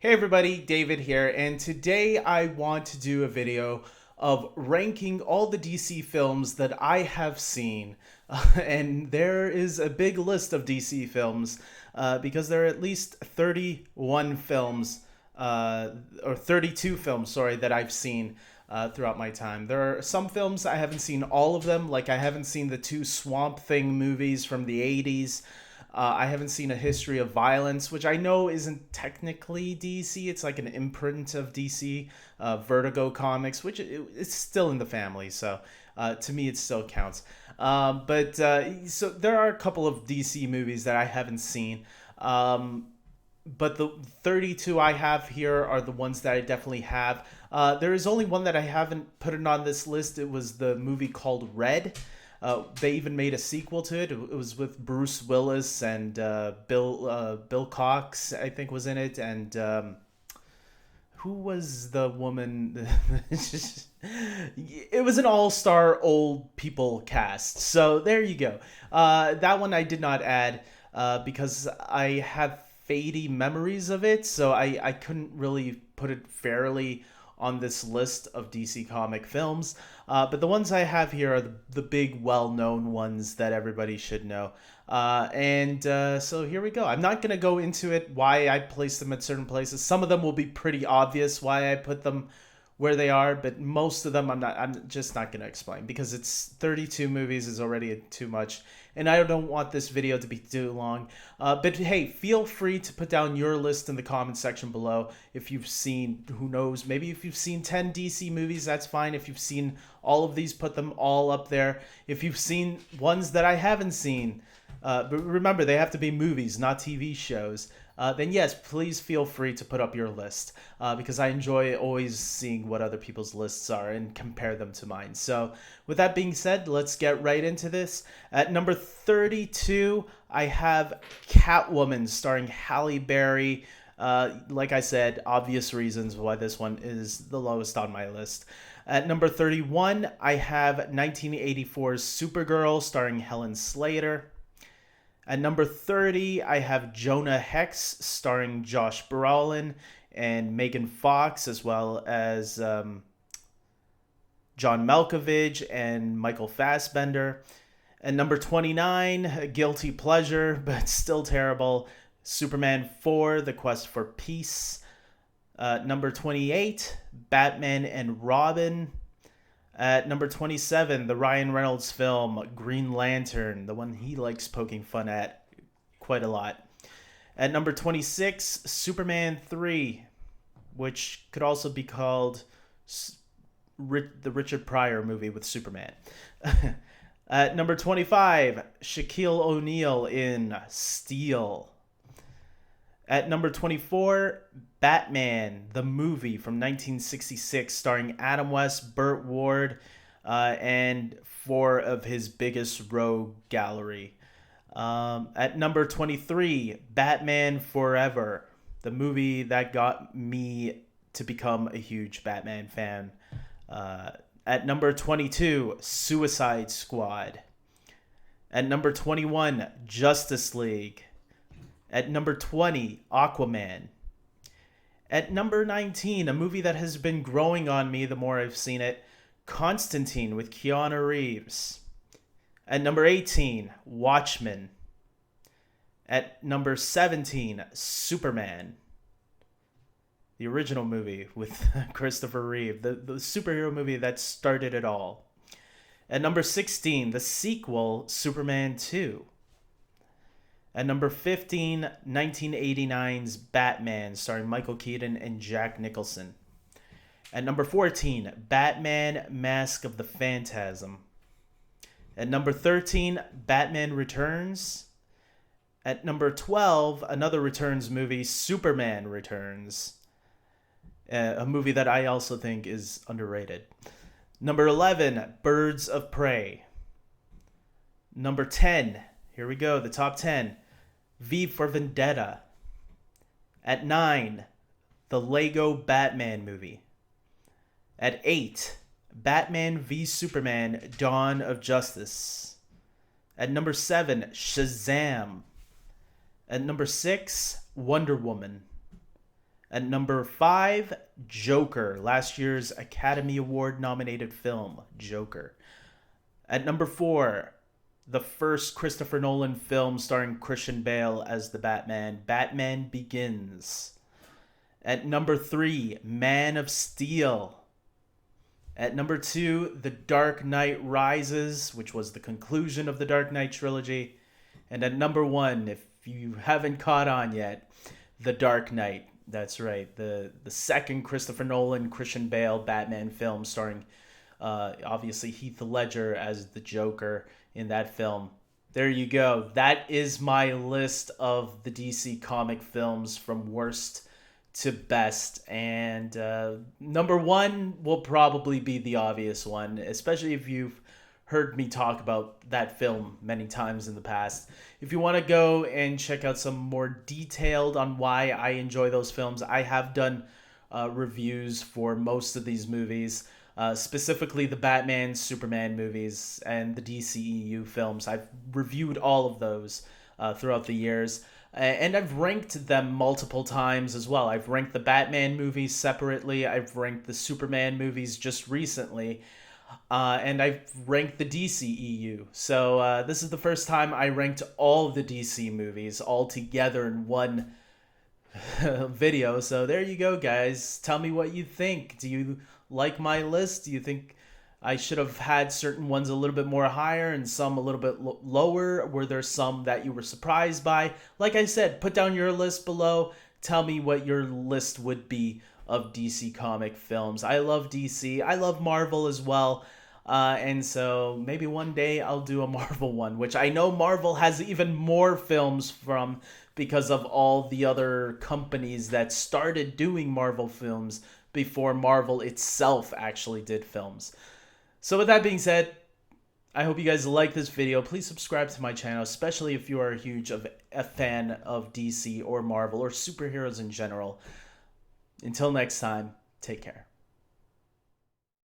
Hey everybody, David here, and today I want to do a video of ranking all the DC films that I have seen. And there is a big list of DC films because there are at least 31 films, or 32 films, sorry, that I've seen throughout my time. There are some films I haven't seen all of them, like I haven't seen the two Swamp Thing movies from the 80s. I haven't seen A History of Violence, which I know isn't technically DC. It's like an imprint of DC, Vertigo Comics, which it's still in the family. So to me, it still counts. But so there are a couple of DC movies that I haven't seen. But the 32 I have here are the ones that I definitely have. There is only one that I haven't put it on this list. It was the movie called Red. They even made a sequel to it. It was with Bruce Willis and Bill Cox, I think, was in it, and who was the woman? It was an all-star old people cast. So there you go. That one I did not add because I have fadey memories of it, so I couldn't really put it fairly on this list of DC comic films. But the ones I have here are the big, well-known ones that everybody should know. So here we go. I'm not going to go into it, why I place them at certain places. Some of them will be pretty obvious why I put them where they are, but most of them I'm just not going to explain because it's 32 movies is already too much, and I don't want this video to be too long. But hey, feel free to put down your list in the comment section below. If you've seen, who knows, maybe if you've seen 10 DC movies, that's fine. If you've seen all of these, put them all up there. If you've seen ones that I haven't seen, but remember, they have to be movies, not TV shows. Then yes, please feel free to put up your list because I enjoy always seeing what other people's lists are and compare them to mine. So with that being said, let's get right into this. At number 32, I have Catwoman starring Halle Berry. Like I said, obvious reasons why this one is the lowest on my list. At number 31, I have 1984's Supergirl starring Helen Slater. At number 30, I have Jonah Hex starring Josh Brolin and Megan Fox, as well as John Malkovich and Michael Fassbender. At number 29, a guilty pleasure, but still terrible, Superman 4, The Quest for Peace. Number 28, Batman and Robin. At number 27, the Ryan Reynolds film Green Lantern, the one he likes poking fun at quite a lot. At number 26, Superman 3, which could also be called the Richard Pryor movie with Superman. At number 25, Shaquille O'Neal in Steel. At number 24, Batman, the movie from 1966, starring Adam West, Burt Ward, and four of his biggest rogue gallery. At number 23, Batman Forever, the movie that got me to become a huge Batman fan. At number 22, Suicide Squad. At number 21, Justice League. At number 20, Aquaman. At number 19, a movie that has been growing on me the more I've seen it, Constantine with Keanu Reeves. At number 18, Watchmen. At number 17, Superman. The original movie with Christopher Reeve, the superhero movie that started it all. At number 16, the sequel, Superman 2. At number 15, 1989's Batman, starring Michael Keaton and Jack Nicholson. At number 14, Batman Mask of the Phantasm. At number 13, Batman Returns. At number 12, another Returns movie, Superman Returns. A movie that I also think is underrated. Number 11, Birds of Prey. Number 10, here we go, the top 10. V for Vendetta. At 9, the Lego Batman movie. At 8, Batman v Superman Dawn of Justice. At number 7, Shazam. At number 6, Wonder Woman. At number 5, Joker, last year's Academy Award nominated film, Joker. At number 4, the first Christopher Nolan film starring Christian Bale as the Batman, Batman Begins. At number 3, Man of Steel. At number 2, The Dark Knight Rises, which was the conclusion of the Dark Knight trilogy. And at number 1, if you haven't caught on yet, The Dark Knight. That's right, the second Christopher Nolan, Christian Bale Batman film starring obviously Heath Ledger as the Joker in that film. There you go. That is my list of the DC comic films from worst to best. And number 1 will probably be the obvious one, especially if you've heard me talk about that film many times in the past. If you want to go and check out some more detailed on why I enjoy those films, I have done reviews for most of these movies, specifically the Batman, Superman movies, and the DCEU films. I've reviewed all of those throughout the years. And I've ranked them multiple times as well. I've ranked the Batman movies separately. I've ranked the Superman movies just recently. And I've ranked the DCEU. So this is the first time I ranked all of the DC movies all together in one video. So there you go, guys. Tell me what you think. Do you like my list? Do you think I should have had certain ones a little bit more higher and some a little bit lower? Were there some that you were surprised by? Like I said, put down your list below. Tell me what your list would be of DC comic films. I love DC. I love Marvel as well. And so maybe one day I'll do a Marvel one, which I know Marvel has even more films from because of all the other companies that started doing Marvel films before Marvel itself actually did films. So with that being said, I hope you guys like this video. Please subscribe to my channel, especially if you are a fan of DC or Marvel or superheroes in general. Until next time, take care.